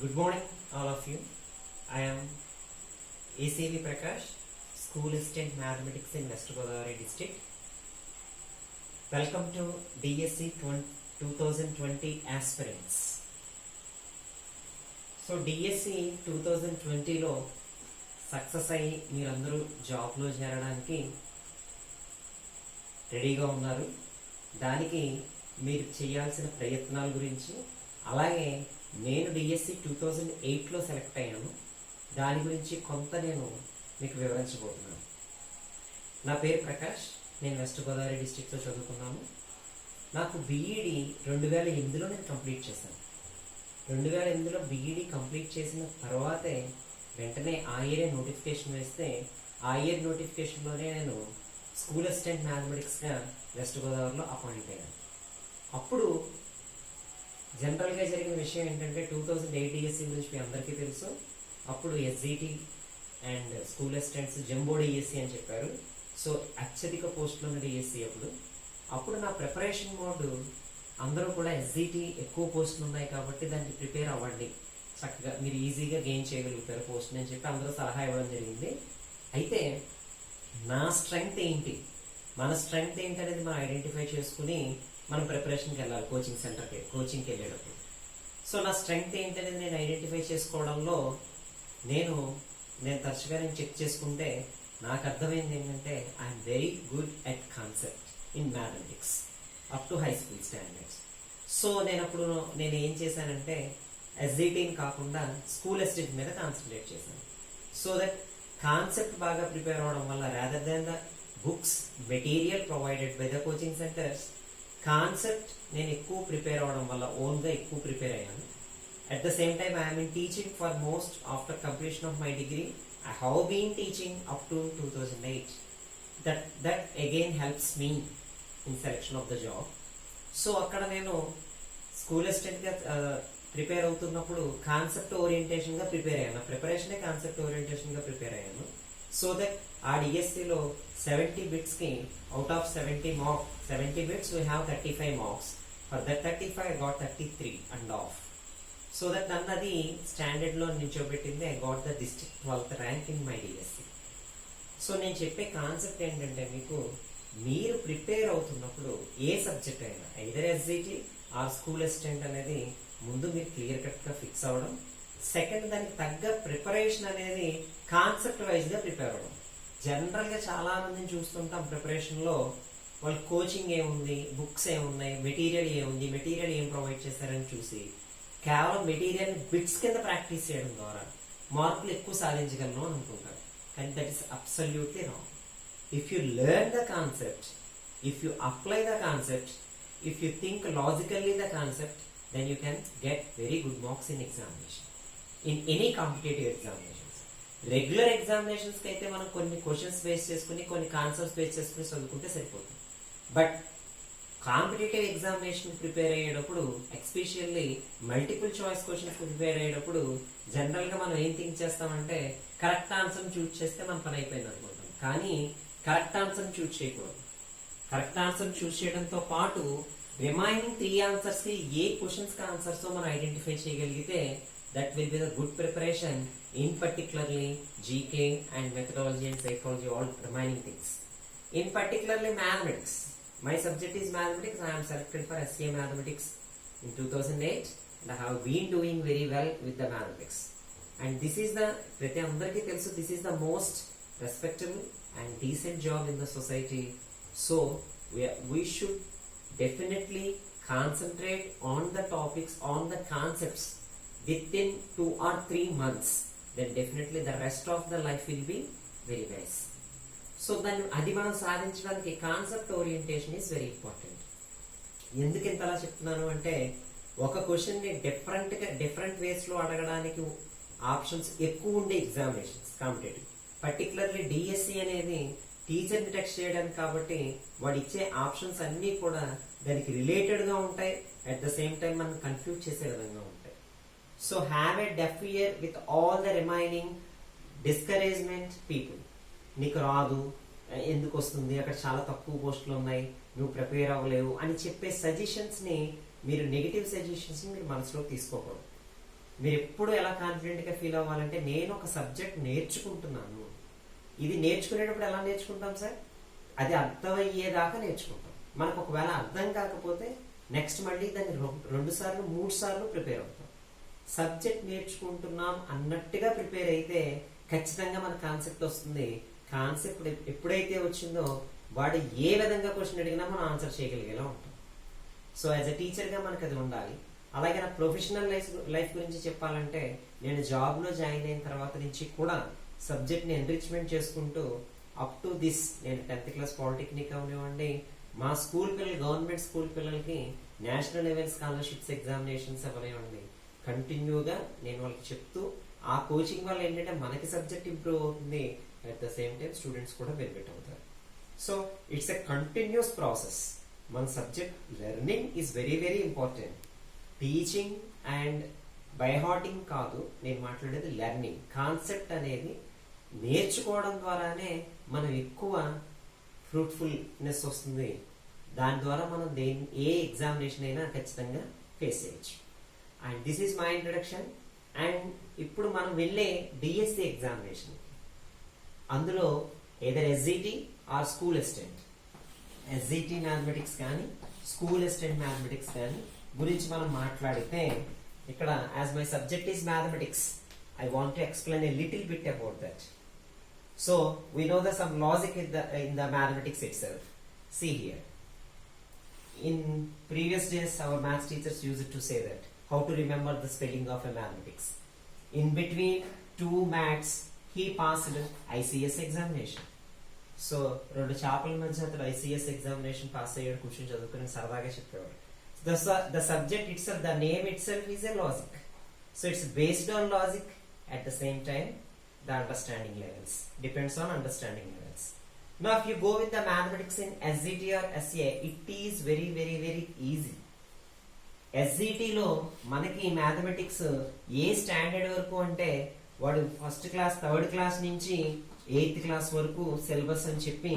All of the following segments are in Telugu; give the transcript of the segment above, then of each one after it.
Good morning, all of you. I am ACV Prakash, School Assistant Mathematics in West Godavari District. Welcome to DSC 2020 Aspirants. So DSC 2020లో సక్సెస్ అయ్యి మీరందరూ జాబ్లో చేరడానికి రెడీగా ఉన్నారు. దానికి మీరు చేయాల్సిన ప్రయత్నాల గురించి, అలాగే నేను డిఎస్సి 2008లో సెలెక్ట్ అయ్యాను, దాని గురించి కొంత నేను మీకు వివరించబోతున్నాను. నా పేరు ప్రకాష్, నేను వెస్ట్ గోదావరి డిస్ట్రిక్ట్లో చదువుకున్నాను. నాకు బీఈడి 2008లో నేను కంప్లీట్ చేశాను. 2008లో బీఈడి కంప్లీట్ చేసిన తర్వాతే వెంటనే ఆ ఇయర్ నోటిఫికేషన్ వేస్తే ఆ ఇయర్ నోటిఫికేషన్లోనే నేను స్కూల్ అసిస్టెంట్ మ్యాథమెటిక్స్గా వెస్ట్ గోదావరిలో అపాయింట్ అయ్యాను. అప్పుడు జనరల్గా జరిగిన విషయం ఏంటంటే 2008 డిఎస్సి గురించి మీ అందరికీ తెలుసు. అప్పుడు SGT and school assistants jumbo DSC అని చెప్పారు. సో అత్యధిక పోస్టులు ఉన్న డిఎస్సి అప్పుడు నా ప్రిపరేషన్ మోడ్ అందరూ కూడా ఎస్జిటి ఎక్కువ పోస్టులు ఉన్నాయి కాబట్టి దానికి ప్రిపేర్ అవ్వండి, చక్కగా మీరు ఈజీగా గెయిన్ చేయగలుగుతారు పోస్ట్ అని చెప్పి అందరూ సలహా ఇవ్వడం జరిగింది. అయితే నా స్ట్రెంగ్త్ ఏంటి, మన స్ట్రెంగ్త్ ఏంటి అనేది మనం ఐడెంటిఫై చేసుకుని మనం ప్రిపరేషన్కి వెళ్ళాలి, కోచింగ్కి వెళ్ళేటప్పుడు. సో నా స్ట్రెంగ్త్ ఏంటి అనేది నేను ఐడెంటిఫై చేసుకోవడంలో నేను తరచుగా చెక్ చేసుకుంటే నాకు అర్థమైంది ఏంటంటే I'm very good at concept in mathematics up to high school standards. So నేను ఏం చేశానంటే ఎస్జిటిని కాకుండా స్కూల్ అసిస్టెంట్ మీద కాన్సన్ట్రేట్ చేశాను. సో దట్ కాన్సెప్ట్ బాగా ప్రిపేర్ అవడం వల్ల rather than the books material provided by the coaching centres, concept నేను ఎక్కువ ప్రిపేర్ అవడం వల్ల ఓన్గా ఎక్కువ ప్రిపేర్ అయ్యాను. At the same time, I am in teaching for most after completion of my degree. I have been teaching up to 2008. That again helps me in selection of the job. So అక్కడ నేను స్కూల్ అసిస్టెంట్గా ప్రిపేర్ అవుతున్నప్పుడు కాన్సెప్ట్ ఓరియంటేషన్గా ప్రిపేర్ అయ్యాను. ప్రిపరేషనే కాన్సెప్ట్ ఓరియంటేషన్గా ప్రిపేర్ అయ్యాను. సో దట్ ఆ డిఎస్సిలో 70 బిట్స్కి out of 70 bits we have 35 marks. For that 35 I got 33 and off. So that నన్ను అది స్టాండర్డ్లో నిల్చోబెట్టింది. I got the district 12th rank in my DSC. So నేను చెప్పే కాన్సెప్ట్ ఏంటంటే మీరు ప్రిపేర్ అవుతున్నప్పుడు ఏ సబ్జెక్ట్ అయినా either SGT or school assistant అనేది ముందు మీరు క్లియర్ కట్గా ఫిక్స్ అవ్వడం. సెకండ్, దానికి తగ్గ ప్రిపరేషన్ అనేది కాన్సెప్ట్ వైజ్గా ప్రిపేర్ అవ్వడం. జనరల్గా చాలా మందిని చూస్తుంటాం ప్రిపరేషన్లో వాళ్ళు కోచింగ్ ఏముంది, బుక్స్ ఏమున్నాయి, మెటీరియల్ ఏముంది, మెటీరియల్ ఏం ప్రొవైడ్ చేస్తారని చూసి కేవలం మెటీరియల్ బిట్స్ కింద ప్రాక్టీస్ చేయడం ద్వారా మార్కులు ఎక్కువ సాధించగలను అని అనుకుంటారు. కానీ that is absolutely wrong. If you learn the concept, if you apply the concept, if you think logically the concept, then you can get very good marks in examination, in any competitive examinations. Regular ఎగ్జామినేషన్స్కి అయితే మనం కొన్ని క్వశ్చన్స్ బేస్ చేసుకుని, కొన్ని కాన్సెప్ట్స్ బేస్ చేసుకుని చదువుకుంటే సరిపోతుంది. బట్ కాంపిటేటివ్ ఎగ్జామినేషన్ ప్రిపేర్ అయ్యేటప్పుడు, especially multiple choice questions prepare అయ్యేటప్పుడు జనరల్గా మనం ఏం థింక్ చేస్తామంటే కరెక్ట్ ఆన్సర్ చూస్ చేస్తే మన పని అయిపోయింది అనుకుంటాం. కానీ కరెక్ట్ ఆన్సర్ చూస్ చేయకూడదు. కరెక్ట్ ఆన్సర్ చూస్ చేయడంతో పాటు రిమైనింగ్ 3 ఆన్సర్స్కి ఏ క్వశ్చన్స్కి ఆన్సర్స్ మనం ఐడెంటిఫై చేయగలిగితే that will be the good preparation in particularly GK and methodology and psychology, all remaining things. In particularly mathematics. My subject is mathematics. I am selected for SCA Mathematics in 2008 and I have been doing very well with the mathematics. And this is ప్రతి అందరికీ తెలుసు, this is the most respectable and decent job in the society. So we should definitely concentrate on the topics, on the concepts within 2 or 3 months. Then definitely the rest of the life will be very nice. So అది మనం సాధించడానికి concept orientation is very important. ఎందుకు ఇంతలా చెప్తున్నాను అంటే ఒక క్వశ్చన్ని డిఫరెంట్ వేస్లో అడగడానికి ఆప్షన్స్ ఎక్కువ ఉండే ఎగ్జామినేషన్స్ కాంపిటేటివ్. పర్టికులర్లీ డిఎస్సి అనేది టీచర్ని టెక్స్ట్ చేయడానికి కాబట్టి వాడు ఇచ్చే ఆప్షన్స్ అన్నీ కూడా దానికి రిలేటెడ్గా ఉంటాయి. అట్ ద సేమ్ టైం మనం కన్ఫ్యూజ్ చేసే విధంగా ఉంటాయి. So have a deaf year with all the remaining discouragement people. నీకు రాదు, ఎందుకు వస్తుంది, అక్కడ చాలా తక్కువ పోస్టులు ఉన్నాయి, నువ్వు ప్రిపేర్ అవ్వలేవు అని చెప్పే సజెషన్స్ని మీరు నెగిటివ్ సజెషన్స్ని మీరు మనసులోకి తీసుకోకూడదు. మీరు ఎప్పుడు ఎలా కాన్ఫిడెంట్గా ఫీల్ అవ్వాలంటే నేను ఒక సబ్జెక్ట్ నేర్చుకుంటున్నాను. ఇది నేర్చుకునేటప్పుడు ఎలా నేర్చుకుంటాం సార్? అది అర్థమయ్యేదాకా నేర్చుకుంటాం. మనకు ఒకవేళ అర్థం కాకపోతే నెక్స్ట్ మళ్ళీ దాన్ని 2 సార్లు 3 సార్లు ప్రిపేర్ అవుతాం. సబ్జెక్ట్ నేర్చుకుంటున్నాం అన్నట్టుగా ప్రిపేర్ అయితే ఖచ్చితంగా మన కాన్సెప్ట్ వస్తుంది. కాన్సెప్ట్ ఎప్పుడైతే వచ్చిందో వాడు ఏ విధంగా క్వశ్చన్ అడిగినా మనం ఆన్సర్ చేయగలిగేలా ఉంటాం. సో యాజ్ ఎ టీచర్గా మనకు అది ఉండాలి. అలాగే నా ప్రొఫెషనల్ లైఫ్ గురించి చెప్పాలంటే నేను జాబ్లో జాయిన్ అయిన తర్వాత నుంచి కూడా సబ్జెక్ట్ని ఎన్రిచ్మెంట్ చేసుకుంటూ అప్ టు దిస్ నేను 10th క్లాస్ పాలిటెక్నిక్ అవనివ్వండి, మా స్కూల్ పిల్లలు గవర్నమెంట్ స్కూల్ పిల్లలకి నేషనల్ లెవెల్ స్కాలర్షిప్స్ ఎగ్జామినేషన్స్ అవనివ్వండి, కంటిన్యూగా నేను వాళ్ళకి చెప్తూ ఆ కోచింగ్ వల్ల ఏంటంటే మనకి సబ్జెక్ట్ ఇంప్రూవ్ అవుతుంది, at the same time students కూడా బెనిఫిట్ అవుతారు. So it's a continuous process. మన subject learning is very very important. Teaching and byhearting కాదు నేను మాట్లాడేది, లెర్నింగ్. కాన్సెప్ట్ అనేది నేర్చుకోవడం ద్వారానే మనం ఎక్కువ ఫ్రూట్ఫుల్నెస్ వస్తుంది. దాని ద్వారా మనం ఏ ఎగ్జామినేషన్ అయినా ఖచ్చితంగా ఫేస్ చేయొచ్చు. And this is my introduction. And ఇప్పుడు మనం వెళ్ళే డిఎస్సి ఎగ్జామినేషన్, అందులో ఏదైనా SGT or school assistant, SGT mathematics కానీ స్కూల్ అసిస్టెంట్ మ్యాథమెటిక్స్ కానీ గురించి మనం మాట్లాడితే, ఇక్కడ as my subject is mathematics, I want to explain a little bit about that. So we know that some logic in the mathematics itself. See here. In previous days, our maths teachers used to say that how to remember the spelling of a mathematics. In between 2 maths, he passed ICS examination. So రెండు చేపల మధ్య అతను ICS examination పాస్ అయ్యాడు, కూర్చొని చదువుకుని సరదాగా చెప్పేవాడు. The subject itself, the name itself is a logic. So it's based on logic. At the same time, the understanding levels depends on understanding levels. Now, if you go with the mathematics in SGT or SCA, it is very, very, very easy. SGT లో మనకి మ్యాథమెటిక్స్ ఏ స్టాండర్డ్ వరకు అంటే వాడు 1st క్లాస్ 3rd క్లాస్ నుంచి 8th క్లాస్ వరకు సిలబస్ అని చెప్పి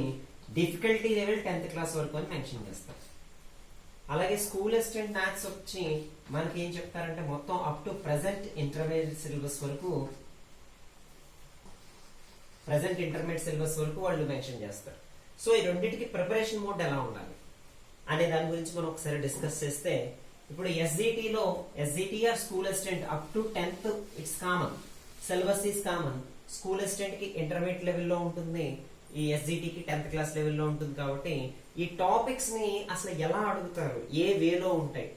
డిఫికల్టీ లెవెల్ 10th క్లాస్ వరకు అని మెన్షన్ చేస్తారు. అలాగే స్కూల్ అసిస్టెంట్ మ్యాథ్స్ వచ్చి మనకి ఏం చెప్తారంటే మొత్తం up to present intermediate syllabus వరకు వాళ్ళు మెన్షన్ చేస్తారు. సో ఈ రెండింటికి ప్రిపరేషన్ మోడ్ ఎలా ఉండాలి అనే దాని గురించి మనం ఒకసారి డిస్కస్ చేస్తే, ఇప్పుడు ఎస్జిటిలో SGT or school assistant up to 10th it's common, syllabus is common. School assistant కి ఇంటర్మీడియట్ లెవెల్లో ఉంటుంది, ఈ ఎస్జిటికి 10th క్లాస్ లెవెల్లో ఉంటుంది. కాబట్టి ఈ టాపిక్స్ ని అసలు ఎలా అడుగుతారు, ఏ వేలో ఉంటాయి,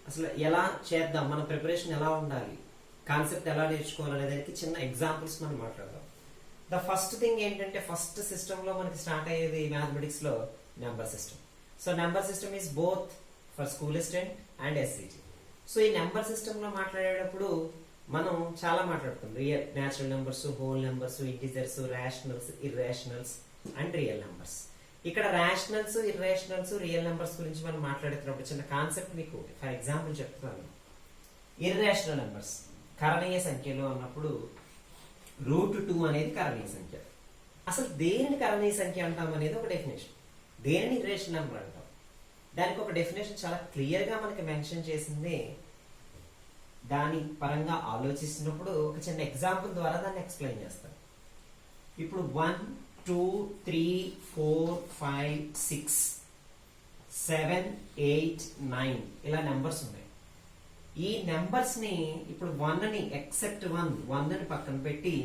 అసలు ఎలా చేద్దాం, మన ప్రిపరేషన్ ఎలా ఉండాలి, కాన్సెప్ట్ ఎలా నేర్చుకోవాలి అనే దానికి చిన్న ఎగ్జాంపుల్స్ మనం మాట్లాడదాం. ద ఫస్ట్ థింగ్ ఏంటంటే, ఫస్ట్ సిస్టమ్ లో మనకి స్టార్ట్ అయ్యేది మ్యాథమెటిక్స్ లో number system. So number system is both for school assistant and SGT. So ఈ నెంబర్ సిస్టమ్ లో మాట్లాడేటప్పుడు మనం చాలా మాట్లాడుతాం, real natural numbers, whole numbers, integers, rationals, irrationals and real numbers. ఇక్కడ రేషనల్స్, ఇర్రేషనల్స్, రియల్ నెంబర్స్ గురించి మనం మాట్లాడుతున్నప్పుడు చిన్న కాన్సెప్ట్ మీకు ఫర్ ఎగ్జాంపుల్ చెప్తాను. ఇర్రేషనల్ నెంబర్స్ కరణీయ సంఖ్యలో అన్నప్పుడు √2 అనేది కరణీయ సంఖ్య. అసలు దేనిని కరణీయ సంఖ్య అంటాం అనేది ఒక డెఫినేషన్, దేనిని ఇర్రేషనల్ నెంబర్ అంటాం, దానికి ఒక డెఫినేషన్ చాలా క్లియర్ గా మనకి మెన్షన్ చేసింది. దాని పరంగా ఆలోచిస్తున్నప్పుడు ఒక చిన్న ఎగ్జాంపుల్ ద్వారా దాన్ని ఎక్స్ప్లెయిన్ చేస్తాను. ఇప్పుడు 1, 2, 3, 4, 5, 6, 7, 8, 9 ఇలా నెంబర్స్ ఉన్నాయి. ఈ నెంబర్స్ ని ఇప్పుడు 1 ని ఎక్సెప్ట్ 1 ని పక్కన పెట్టి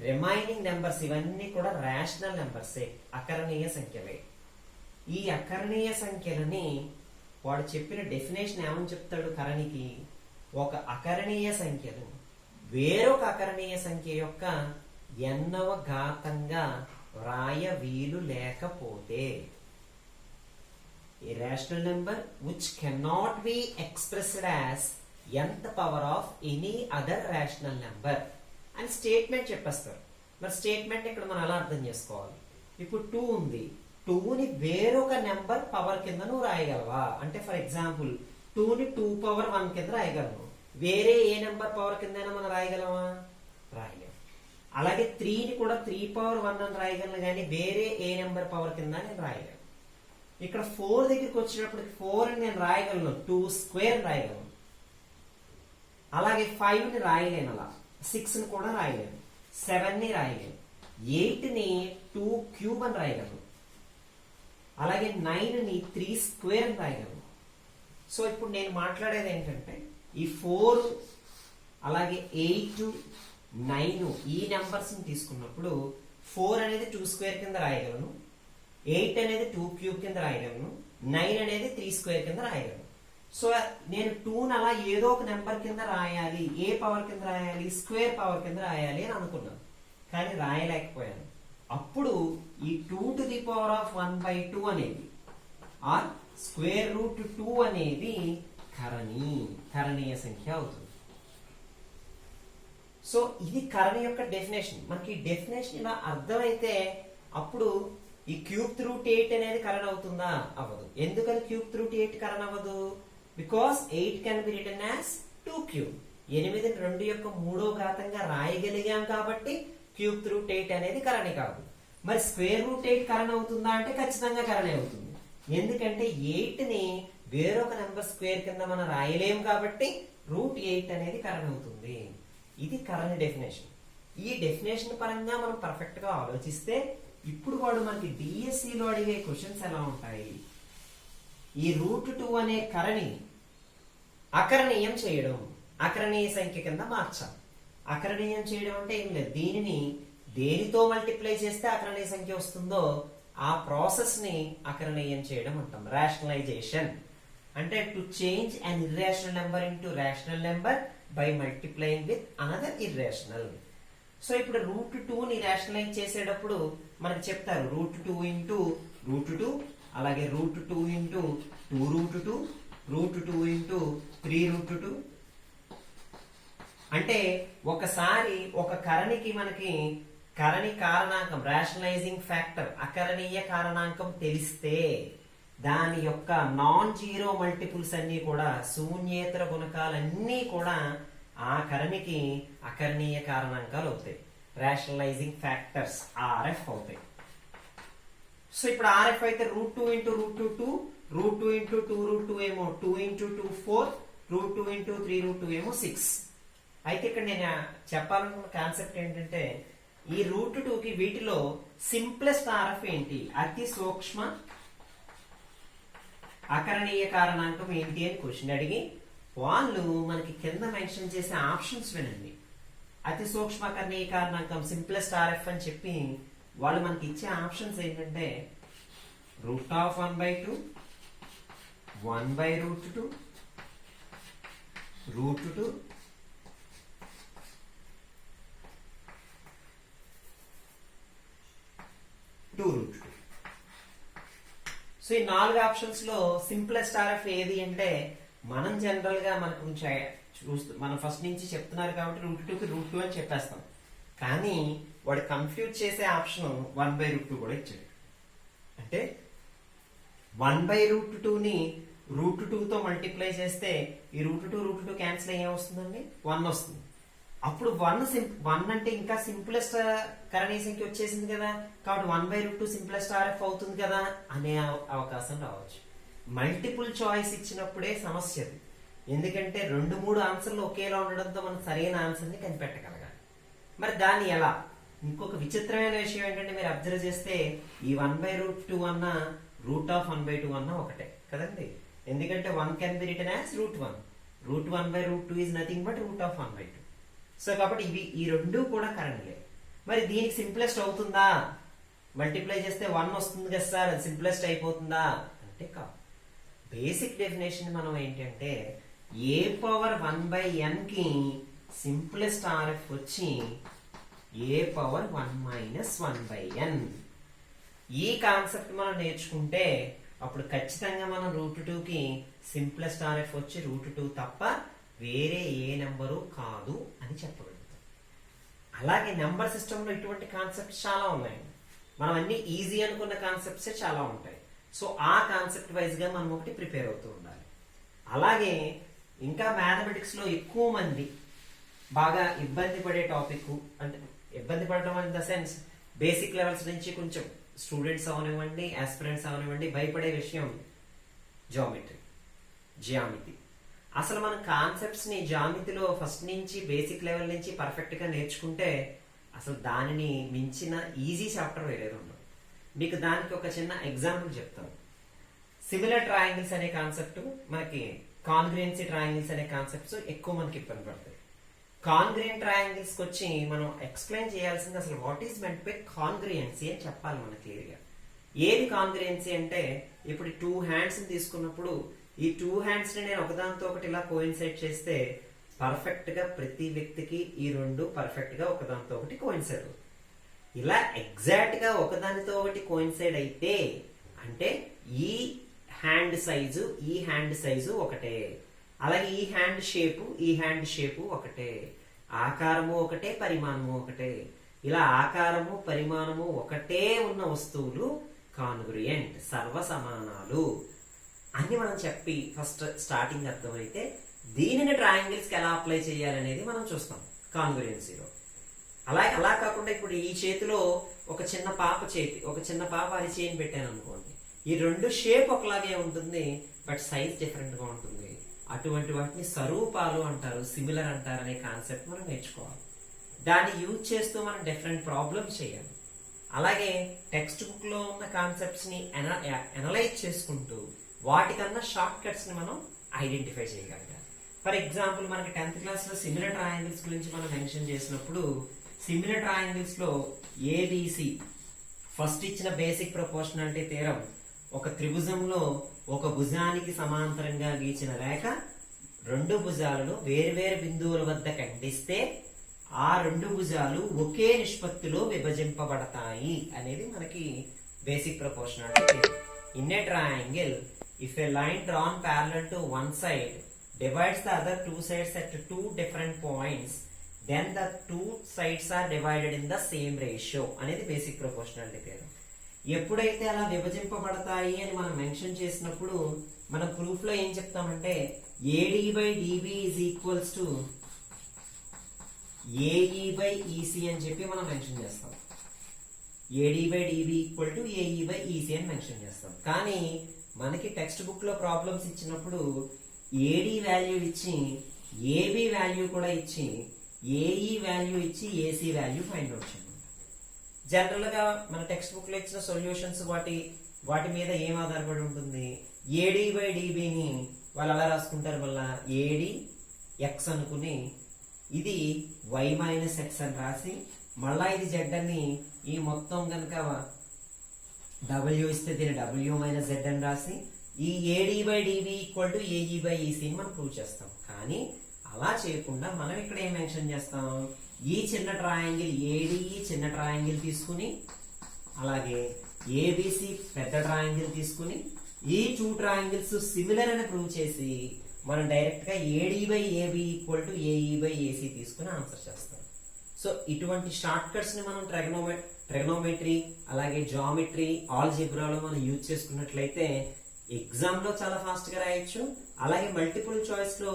రిమైనింగ్ నెంబర్స్ ఇవన్నీ కూడా రేషనల్ నెంబర్సే, అకరణీయ సంఖ్యలే. ఈ అకరణీయ సంఖ్యలని వాడు చెప్పిన డెఫినేషన్ ఏమని చెప్తాడు, కరణికి ఒక అకరణీయ సంఖ్యను వేరొక అకరణీయ సంఖ్య యొక్క nవ ఘాతంగా వ్రాయ వీలు లేకపోతే, a rational number which cannot be expressed as nth power of any other rational number అని స్టేట్మెంట్ చెప్పేస్తారు. మరి స్టేట్మెంట్ ఇక్కడ మనం ఎలా అర్థం చేసుకోవాలి, ఇప్పుడు 2 ఉంది, 2ని వేరొక నెంబర్ పవర్ కింద నువ్వు రాయగలవా అంటే, ఫర్ ఎగ్జాంపుల్ 2ని 2^1 కింద రాయగలను, వేరే ఏ నెంబర్ పవర్ కిందైనా మనం రాయగలమా, రాయలేము. అలాగే 3ని కూడా 3^1 అని రాయగలను, కానీ వేరే ఏ నెంబర్ పవర్ కింద నేను రాయగలను. ఇక్కడ 4 దగ్గరికి వచ్చినప్పటికి 4 నేను రాయగలను, 2² రాయగలను. అలాగే 5ని రాయలేను, అలా 6ని కూడా రాయలేను, 7ని రాయలేను, 8ని 2 క్యూబ్ అని రాయగలను, అలాగే 9ని 3 స్క్వేర్ అని రాయగలను. సో ఇప్పుడు నేను మాట్లాడేది ఏంటంటే ఈ 4 అలాగే 8 9 ఈ నెంబర్స్ ని తీసుకున్నప్పుడు 4 అనేది 2 స్క్వేర్ కింద రాయగలను, 8 అనేది 2 క్యూబ్ కింద రాయగలను, 9 అనేది 3 స్క్వేర్ కింద రాయగలను. సో నేను 2ని అలా ఏదో ఒక నెంబర్ కింద రాయాలి, ఏ పవర్ కింద రాయాలి, స్క్వేర్ పవర్ కింద రాయాలి అని అనుకున్నాను, కానీ రాయలేకపోయాను. అప్పుడు ఈ 2⁻1/2 అనేది ఆర్ స్క్వేర్ రూట్ 2 అనేది కరణీయ సంఖ్య అవుతుంది. సో ఇది కరణి యొక్క డెఫినేషన్. మనకి డెఫినేషన్ ఇలా అర్థమైతే అప్పుడు ఈ ³ అనేది కరణ అవుతుందా? అవ్వదు. ఎందుకని ³ కరణ అవ్వదు? Because 8 can be written as 2³ 8ని 2 యొక్క 3వ ఘాతంగా రాయగలిగాం కాబట్టి ³ అనేది కరణి కాదు. మరి √8 కరణ అవుతుందా అంటే ఖచ్చితంగా కరణే అవుతుంది. ఎందుకంటే 8ని వేరొక నెంబర్ స్క్వేర్ కింద మనం రాయలేం కాబట్టి √8 అనేది కరణ అవుతుంది. ఇది కరణి డెఫినేషన్. ఈ డెఫినేషన్ పరంగా మనం పర్ఫెక్ట్ గా ఆలోచిస్తే ఇప్పుడు వాడు మనకి డిఎస్సిలో అడిగే క్వశ్చన్స్ ఎలా ఉంటాయి? ఈ √2 అనే కరణి అకరణీయం చేయడం, అకరణీయ సంఖ్య కింద మార్చాలి. అకరణీయం చేయడం అంటే ఏం లేదు, దీనిని దేనితో మల్టిప్లై చేస్తే అకరణీయ సంఖ్య వస్తుందో ఆ ప్రాసెస్ ని అకరణీయం చేయడం అంటాం. రేషనలైజేషన్ అంటే to change an irrational number into rational number by multiplying with another irrational. So ఇప్పుడు √2ని రేషనలైజ్ చేసేటప్పుడు మనకి చెప్తారు √2 ఇంటూ √2, అలాగే √2 ఇంటూ 2√2, √2 ఇంటూ 3√2. అంటే ఒకసారి ఒక కరణికి మనకి కరణి కారణాంకం రేషనలైజింగ్ ఫ్యాక్టర్ అకరణీయ కారణాంకం తెలిస్తే దాని యొక్క నాన్ జీరో మల్టిపుల్స్ అన్ని కూడా శూన్యేతర గుణకాలన్నీ కూడా ఆ కరణికి అకరణీయ కారణాంకాలు అవుతాయి, రేషనలైజింగ్ ఫ్యాక్టర్స్ RF అవుతాయి. సో ఇప్పుడు RF అయితే √2 ఇంటూ √2 √2 ఇంటూ 2√2 ఏమో 2 ఇంటూ 2 4, √2 ఇంటూ 3√2 ఏమో 6. అయితే ఇక్కడ నేను చెప్పాలనుకున్న కాన్సెప్ట్ ఏంటంటే ఈ √2కి వీటిలో సింప్లెస్ట్ RF ఏంటి, అతి సూక్ష్మ అకరణీయ కారణాంకం ఏంటి అని క్వశ్చన్ అడిగి వాళ్ళు మనకి కింద మెన్షన్ చేసే ఆప్షన్స్ వినండి. అతి సూక్ష్మ అకరణీయ కారణాంకం సింప్లెస్ట్ RF అని చెప్పి వాళ్ళు మనకి ఇచ్చే ఆప్షన్స్ ఏంటంటే √1/2, 1/√2, √2, √2. సో ఈ 4 ఆప్షన్స్ లో సింప్లెస్ట్ RF ఏది అంటే మనం జనరల్ గా మనకు చూస్తూ మనం ఫస్ట్ నుంచి చెప్తున్నారు కాబట్టి √2కి √2 అని చెప్పేస్తాం. కానీ వాడు కన్ఫ్యూజ్ చేసే ఆప్షన్ 1/√2 కూడా ఇచ్చాడు. అంటే 1/√2ని √2తో మల్టిప్లై చేస్తే ఈ √2 క్యాన్సిల్ అయ్యే వస్తుందండి 1 వస్తుంది. అప్పుడు 1 అంటే ఇంకా సింప్లెస్ట్ కరణీయ సంఖ్య వచ్చేసింది కదా, కాబట్టి 1/√2 సింప్లెస్ట్ RF అవుతుంది కదా అనే అవకాశం రావచ్చు. మల్టిపుల్ చాయిస్ ఇచ్చినప్పుడే సమస్య. ఎందుకంటే 2-3 ఆన్సర్లు ఒకేలా ఉండడంతో మనం సరైన ఆన్సర్ ని కనిపెట్టగలగాలి. మరి దాన్ని ఎలా? ఇంకొక విచిత్రమైన విషయం ఏంటంటే మీరు అబ్జర్వ్ చేస్తే ఈ 1/√2 అన్న √1/2 అన్న ఒకటే కదండి. ఎందుకంటే 1 can be written as √1. √1/√2 is nothing but √1/2. So కాబట్టి ఇవి ఈ రెండు కూడా కరణీయే. మరి దీనికి సింప్లెస్ట్ అవుతుందా? మల్టిప్లై చేస్తే 1 వస్తుంది కదా సార్, అది సింప్లెస్ట్ అయిపోతుందా అంటే కాదు. బేసిక్ డెఫినేషన్ మనం ఏంటంటే a⁴1/n కి సింప్లెస్ట్ RF వచ్చి a⁴1-1/n. ఈ కాన్సెప్ట్ మనం నేర్చుకుంటే అప్పుడు ఖచ్చితంగా మనం √2కి సింప్లెస్ట్ RF వచ్చి √2 తప్ప వేరే ఏ నెంబరు కాదు అని చెప్పగలుగుతాం. అలాగే నెంబర్ సిస్టంలో ఇటువంటి కాన్సెప్ట్స్ చాలా ఉన్నాయండి. మనం అన్ని ఈజీ అనుకున్న కాన్సెప్ట్సే చాలా ఉంటాయి. సో ఆ కాన్సెప్ట్ వైజ్ గా మనం ఒకటి ప్రిపేర్ అవుతూ ఉండాలి. అలాగే ఇంకా మ్యాథమెటిక్స్ లో ఎక్కువ మంది బాగా ఇబ్బంది పడే టాపిక్, అంటే ఇబ్బంది పడటం in the sense basic levels నుంచి కొంచెం స్టూడెంట్స్ అవనివ్వండి, ఆస్పిరెంట్స్ అవనివ్వండి, భయపడే విషయం జియామితి. అసలు మన కాన్సెప్ట్స్ ని జామితిలో ఫస్ట్ నుంచి బేసిక్ లెవెల్ నుంచి పర్ఫెక్ట్ గా నేర్చుకుంటే అసలు దానిని మించిన ఈజీ చాప్టర్ వేరేది ఉండదు. మీకు దానికి ఒక చిన్న ఎగ్జాంపుల్ చెప్తాను. సిమిలర్ ట్రయాంగిల్స్ అనే కాన్సెప్ట్, మనకి కాన్గ్రియన్సీ ట్రయాంగిల్స్ అనే కాన్సెప్ట్స్ ఎక్కువ మనకి ఇబ్బంది పడతాయి. కాన్గ్రియన్ ట్రయాంగిల్స్ కి వచ్చి మనం ఎక్స్ప్లెయిన్ చేయాల్సింది అసలు వాట్ ఈస్ మెంట్ బై కాన్గ్రియన్సీ అని చెప్పాలి మన క్లియర్ గా. ఏది కాన్గ్రియన్సీ అంటే, ఇప్పుడు 2 హ్యాండ్స్ తీసుకున్నప్పుడు ఈ 2 హ్యాండ్స్ ని నేను ఒకదానితో ఒకటి ఇలా కోయిన్సైడ్ చేస్తే పర్ఫెక్ట్ గా ప్రతి వ్యక్తికి ఈ 2 పర్ఫెక్ట్ గా ఒకదానితో ఒకటి కోయిన్సైడ్ అవుతుంది. ఇలా ఎగ్జాక్ట్ గా ఒకదానితో ఒకటి కోయిన్సైడ్ అయితే అంటే ఈ హ్యాండ్ సైజు ఒకటే, అలాగే ఈ హ్యాండ్ షేపు ఒకటే, ఆకారము ఒకటే, పరిమాణము ఒకటే. ఇలా ఆకారము పరిమాణము ఒకటే ఉన్న వస్తువులు కాన్గ్రుయెంట్, సర్వసమానాలు అని మనం చెప్పి ఫస్ట్ స్టార్టింగ్ అర్థమైతే దీనిని ట్రయాంగిల్స్ కి ఎలా అప్లై చేయాలనేది మనం చూస్తాం కాన్గ్రుయెన్సీలో. అలా కాకుండా ఇప్పుడు ఈ చేతిలో ఒక చిన్న పాప అరిచేయిని పెట్టాను అనుకోండి, ఈ 2 షేప్ ఒకలాగే ఉంటుంది బట్ సైజ్ డిఫరెంట్ గా ఉంటుంది. అటువంటి వాటిని స్వరూపాలు అంటారు, సిమిలర్ అంటారు అనే కాన్సెప్ట్ మనం నేర్చుకోవాలి. దాన్ని యూజ్ చేస్తూ మనం డిఫరెంట్ ప్రాబ్లమ్స్ చేయాలి. అలాగే టెక్స్ట్ బుక్ లో ఉన్న కాన్సెప్ట్స్ ని అనలైజ్ చేసుకుంటూ వాటికన్నా షార్ట్ కట్స్ ని మనం ఐడెంటిఫై చేయగలగాలి. ఫర్ ఎగ్జాంపుల్ మనకి 10th క్లాస్ లో సిమిలర్ ట్రయాంగిల్స్ గురించి మనం మెన్షన్ చేసినప్పుడు, సిమిలర్ ట్రయాంగిల్స్ లో ఏబిసి ఫస్ట్ ఇచ్చిన బేసిక్ ప్రపోర్షనాలిటీ థీరం, ఒక త్రిభుజంలో ఒక భుజానికి సమాంతరంగా గీచిన రేఖ 2 భుజాలను వేర్వేరు బిందువుల వద్ద ఖండిస్తే ఆ 2 భుజాలు ఒకే నిష్పత్తిలో విభజింపబడతాయి అనేది మనకి basic proportionality theorem. In a triangle, if a line drawn parallel to one side divides the other 2 sides at 2 different points, then the 2 sides are divided in the same ratio అనేది బేసిక్ ప్రపోర్షనాలిటీ థియరం. ఎప్పుడైతే అలా విభజింపబడతాయి అని మనం మెన్షన్ చేసినప్పుడు మనం ప్రూఫ్ లో ఏం చెప్తామంటే AD by DB is equals to AE by EC అని చెప్పి మనం మెన్షన్ చేస్తాం. AD by DB equal to AE by EC అని మెన్షన్ చేస్తాం. కానీ మనకి టెక్స్ట్ బుక్ లో ప్రాబ్లమ్స్ ఇచ్చినప్పుడు AD వాల్యూ ఇచ్చి AB వాల్యూ కూడా ఇచ్చి AE వాల్యూ ఇచ్చి AC వాల్యూ ఫైండ్ అవుట్ చేయమంటారు. జనరల్ గా మన టెక్స్ట్ బుక్ లో ఇచ్చిన సొల్యూషన్స్ వాటి మీద ఏం ఆధారపడి ఉంటుంది, AD by DB ని వాళ్ళు అలా రాసుకుంటారు. మళ్ళా AD X అనుకుని ఇది Y minus X అని రాసి మళ్ళా ఇది Z అని ఈ మొత్తం కనుక W ఇస్తే దీన్ని W మైనస్ Z అని రాసి ఈ AD by DB equal to AE by EC ని మనం ప్రూవ్ చేస్తాం. కానీ అలా చేయకుండా మనం ఇక్కడ ఏం మెన్షన్ చేస్తాం, ఈ చిన్న ట్రయాంగిల్ ADE చిన్న ట్రయాంగిల్ తీసుకుని అలాగే ABC పెద్ద ట్రయాంగిల్ తీసుకుని ఈ 2 ట్రయాంగిల్స్ సిమిలర్ అని ప్రూవ్ చేసి మనం డైరెక్ట్ గా AD by AB equal to AE by AC తీసుకుని ఆన్సర్ చేస్తాం. సో ఇటువంటి షార్ట్ కట్స్ ని మనం ట్రిగనోమెట్రీ అలాగే జామెట్రీ ఆల్జీబ్రాలో మనం యూజ్ చేసుకున్నట్లయితే ఎగ్జామ్ లో చాలా ఫాస్ట్ గా రాయొచ్చు. అలాగే మల్టిపుల్ చాయిస్ లో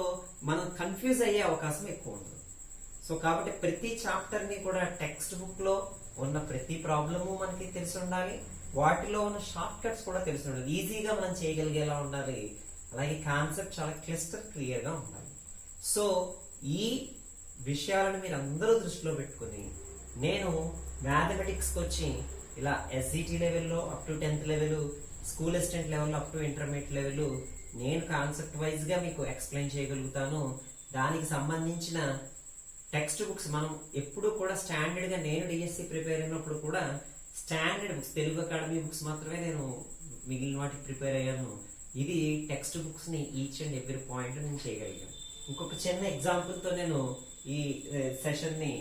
మనం కన్ఫ్యూజ్ అయ్యే అవకాశం ఎక్కువ ఉంటుంది. సో కాబట్టి ప్రతి చాప్టర్ ని కూడా టెక్స్ట్ బుక్ లో ఉన్న ప్రతి ప్రాబ్లము మనకి తెలిసి ఉండాలి, వాటిలో ఉన్న షార్ట్ కట్స్ కూడా తెలిసి ఉండాలి, ఈజీగా మనం చేయగలిగేలా ఉండాలి. అలాగే కాన్సెప్ట్ చాలా క్లియర్ గా ఉండాలి. సో ఈ విషయాలను మీరు అందరూ దృష్టిలో పెట్టుకుని నేను మ్యాథమెటిక్స్ కి వచ్చి ఇలా SCT లెవెల్లో up to 10th level, school assistant లెవెల్లో అప్ టు ఇంటర్మీడియట్ లెవెల్ నేను కాన్సెప్ట్ వైజ్ గా మీకు ఎక్స్ప్లెయిన్ చేయగలుగుతాను. దానికి సంబంధించిన టెక్స్ట్ బుక్స్ మనం ఎప్పుడు కూడా స్టాండర్డ్ గా, నేను DSC ప్రిపేర్ అయినప్పుడు కూడా standard books, Telugu academy books మాత్రమే నేను మిగిలిన వాటికి ప్రిపేర్ అయ్యాను. ఇది టెక్స్ట్ బుక్స్ ని ఈచ్ అండ్ ఎవ్రీ పాయింట్ నేను చేయగలిగాను. ఇంకొక చిన్న ఎగ్జాంపుల్ తో నేను ఈ సెషన్ ని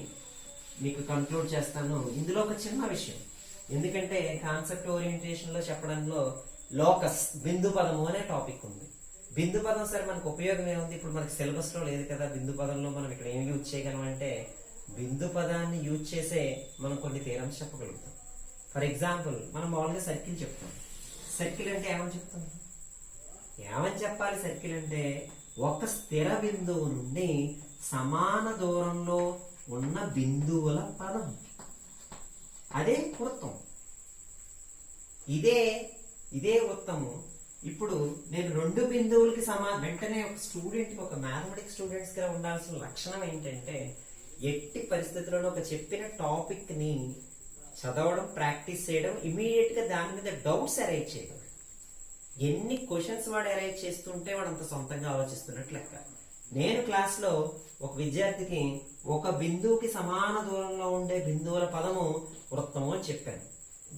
మీకు కంక్లూడ్ చేస్తాను. ఇందులో ఒక చిన్న విషయం, ఎందుకంటే కాన్సెప్ట్ ఓరియంటేషన్ లో చెప్పడంలో లోకస్ బిందు పదము అనే టాపిక్ ఉంది. బిందు పదం సరే మనకు ఉపయోగం ఏముంది, ఇప్పుడు మనకి సిలబస్ లో లేదు కదా. బిందు పదంలో మనం ఇక్కడ ఏం యూజ్ చేయగలం అంటే బిందు పదాన్ని యూజ్ చేసే మనం కొన్ని థియరమ్స్ చెప్పగలుగుతాం. ఫర్ ఎగ్జాంపుల్ మనం మామూలుగా సర్కిల్ చెప్తాం. సర్కిల్ అంటే ఏమని చెప్తాం, ఏమని చెప్పాలి? సర్కిల్ అంటే ఒక స్థిర బిందువు నుండి సమాన దూరంలో ఉన్న బిందువుల పదం, అదే వృత్తం. ఇదే వృత్తము ఇప్పుడు నేను రెండు బిందువులకి వెంటనే ఒక స్టూడెంట్ ఒక మ్యాథమెటిక్స్ స్టూడెంట్స్ గా ఉండాల్సిన లక్షణం ఏంటంటే ఎట్టి పరిస్థితుల్లోనూ ఒక చెప్పిన టాపిక్ ని చదవడం ప్రాక్టీస్ చేయడం ఇమీడియట్ గా దాని మీద డౌట్స్ అరైజ్ చేయడం. ఎన్ని క్వశ్చన్స్ వాడు అరైజ్ చేస్తుంటే వాడు అంత సొంతంగా ఆలోచిస్తున్నట్లు లెక్క. నేను క్లాస్ లో ఒక విద్యార్థికి ఒక బిందువుకి సమాన దూరంలో ఉండే బిందువుల పదము వృత్తము అని చెప్పాను.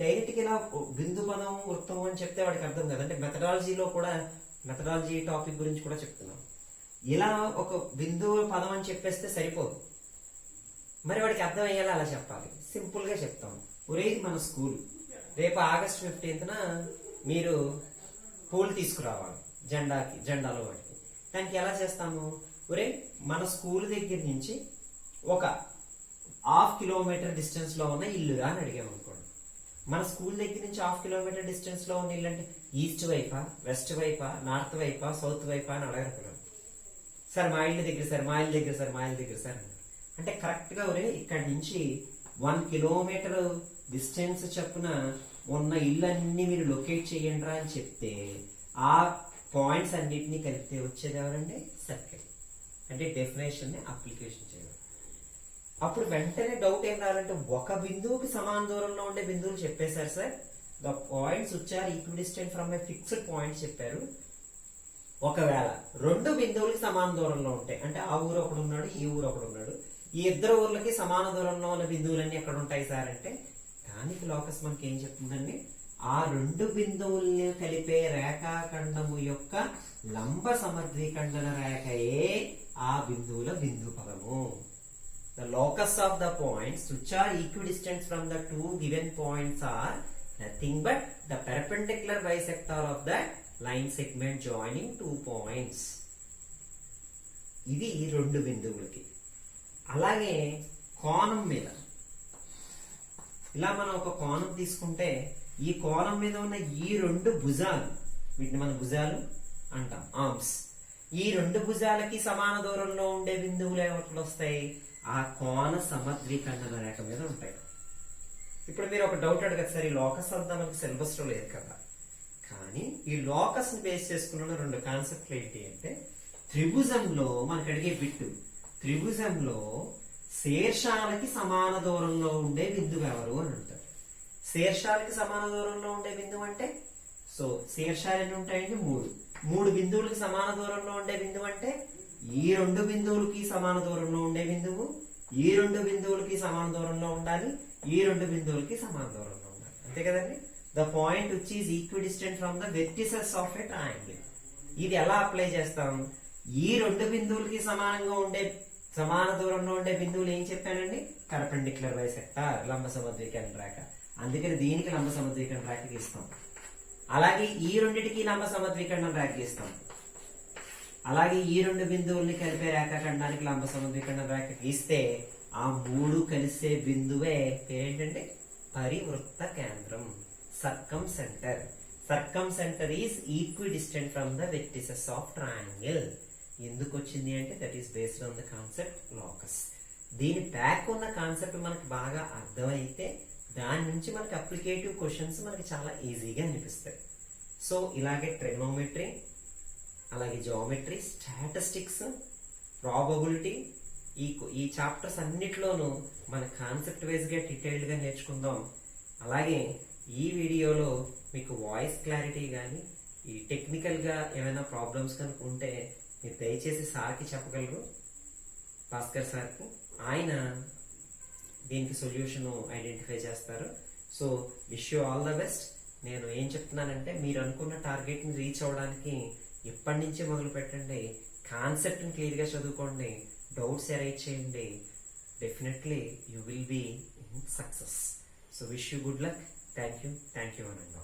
డైరెక్ట్ గా ఇలా బిందు పదం వృత్తము అని చెప్తే వాడికి అర్థం కదా. అంటే మెథడాలజీలో కూడా మెథడాలజీ టాపిక్ గురించి కూడా చెప్తున్నాం. ఇలా ఒక బిందువు పదం అని చెప్పేస్తే సరిపోదు, మరి వాడికి అర్థం అయ్యేలా అలా చెప్పాలి. సింపుల్ గా చెప్తాం. ఒరే మన స్కూల్ రేపు ఆగస్ట్ 15న మీరు పూలు తీసుకురావాలి జెండాలో వాటికి. దానికి ఎలా చేస్తాము? ఒరే మన స్కూల్ దగ్గర నుంచి ఒక 1/2 కిలోమీటర్ డిస్టెన్స్ లో ఉన్న ఇల్లు అని అడిగాము అనుకోండి. మన స్కూల్ దగ్గర నుంచి 1/2 కిలోమీటర్ డిస్టెన్స్ లో ఉన్న ఇల్లు అంటే ఈస్ట్ వైపా, వెస్ట్ వైపా, నార్త్ వైపా, సౌత్ వైపా అని అడగరు. సార్ మా ఇల్లు దగ్గర సార్, మా ఇల్లు దగ్గర సార్, మా ఇల్లు దగ్గర సార్ అన్నారు. అంటే కరెక్ట్ గా ఒరే ఇక్కడి నుంచి 1 కిలోమీటర్ డిస్టెన్స్ చొప్పున ఉన్న ఇళ్ళన్నీ మీరు లొకేట్ చేయండి అని చెప్తే ఆ పాయింట్స్ అన్నిటినీ కలిపితే వచ్చేది ఎవరండి? సర్కిల్. అంటే డెఫినేషన్ ని అప్లికేషన్ చేయడం. అప్పుడు వెంటనే డౌట్ ఏం రావాలంటే ఒక బిందువుకి సమాన దూరంలో ఉండే బిందువులు చెప్పేశారు సార్. ద పాయింట్స్ వచ్చారు equidistant from A fixed point చెప్పారు. ఒకవేళ రెండు బిందువులకి సమాన దూరంలో ఉంటాయి అంటే ఆ ఊరు ఒకడు ఉన్నాడు, ఈ ఊరు ఒకడు ఉన్నాడు, ఈ ఇద్దరు ఊర్లకి సమాన దూరంలో ఉన్న బిందువులన్నీ ఎక్కడ ఉంటాయి సార్ అంటే దానికి లోకస్ మనకి ఏం చెప్తుందండి? ఆ రెండు బిందువుల్ని కలిపే రేఖాఖండము యొక్క లంబ సమద్విఖండన రేఖయే ఆ బిందువుల బిందు పదము. The locus of the points which are equidistant from the two given points are nothing but the perpendicular bisector of that line segment joining two points. ఇది రెండు బిందువులకి. అలాగే కోణం మీద ఇలా మనం ఒక కోణం తీసుకుంటే ఈ కోణం మీద ఉన్న ఈ రెండు భుజాలు, వీటిని మనం భుజాలు అంటాం, ఆర్మ్స్. ఈ రెండు భుజాలకి సమాన దూరంలో ఉండే బిందువులు ఏమిటి వస్తాయి? ఆ కోణ సమద్విఖండన రేఖ మీద ఉంటాయి. ఇప్పుడు మీరు ఒక డౌట్ అడగచ్చు, సార్ ఈ లోకస్ అంతా మనకి సిలబస్ లో లేదు కదా. కానీ ఈ లోకస్ ని బేస్ చేసుకున్న రెండు కాన్సెప్ట్లు ఏంటి అంటే త్రిభుజంలో మనకు అడిగే బిట్టు, త్రిభుజంలో శీర్షాలకి సమాన దూరంలో ఉండే బిందువు ఎవరు అని అంటారు. శీర్షాలకి సమాన దూరంలో ఉండే బిందువు అంటే సో శీర్షాలు ఎన్ని ఉంటాయండి? 3. 3 బిందువులకి సమాన దూరంలో ఉండే బిందువు అంటే ఈ రెండు బిందువులకి సమాన దూరంలో ఉండే బిందువు, ఈ రెండు బిందువులకి సమాన దూరంలో ఉండాలి, ఈ రెండు బిందువులకి సమాన దూరంలో ఉండాలి. అంతే కదండి. The point which is equidistant from the vertices of a triangle. ఇది ఎలా అప్లై చేస్తాం? ఈ రెండు బిందువులకి సమాన దూరంలో ఉండే బిందువులు ఏం చెప్పానండి? పర్పెండిక్యులర్ బైసెక్టార్, లంబ సమద్విఖండన రేఖ. అందుకని దీనికి లంబ సమద్విఖండన రేఖ గీస్తాం. అలాగే ఈ రెండిటికి లంబ సమద్విఖండన రేఖ గీస్తాం. అలాగే ఈ రెండు బిందువుల్ని కలిపే రేఖాఖండానికి లంబ సమద్విఖండన రేఖ గీస్తే ఆ మూడు కలిసే బిందువే ఏంటంటే పరివృత్త కేంద్రం, circumcentre. Circumcentre is equidistant from the vertices of triangle. ఎందుకు వచ్చింది అంటే that is based on the concept locus. దీని బ్యాక్ ఉన్న కాన్సెప్ట్ మనకి బాగా అర్థమైతే దాని నుంచి మనకి అప్లికేటివ్ క్వశ్చన్స్ మనకి చాలా ఈజీగా అనిపిస్తాయి. సో ఇలాగే ట్రిగ్నోమెట్రీ, అలాగే జియోమెట్రీ, స్టాటిస్టిక్స్, ప్రాబబిలిటీ, ఈ చాప్టర్స్ అన్నిట్లోనూ మన కాన్సెప్ట్ వైజ్ గా డీటెయిల్డ్ గా నేర్చుకుందాం. అలాగే ఈ వీడియోలో మీకు వాయిస్ క్లారిటీ కానీ ఈ టెక్నికల్ గా ఏమైనా ప్రాబ్లమ్స్ కనుక ఉంటే మీరు దయచేసి సార్కి చెప్పగలరు, భాస్కర్ సార్కి. ఆయన దీనికి సొల్యూషన్ ఐడెంటిఫై చేస్తారు. So wish you all the best. నేను ఏం చెప్తున్నానంటే మీరు అనుకున్న టార్గెట్ ని రీచ్ అవ్వడానికి ఇప్పటి నుంచే మొదలు పెట్టండి. కాన్సెప్ట్ ని క్లియర్ గా చదువుకోండి, డౌట్స్ అరైజ్ చేయండి. Definitely you will be in success. So wish you good luck. Thank you అనండి.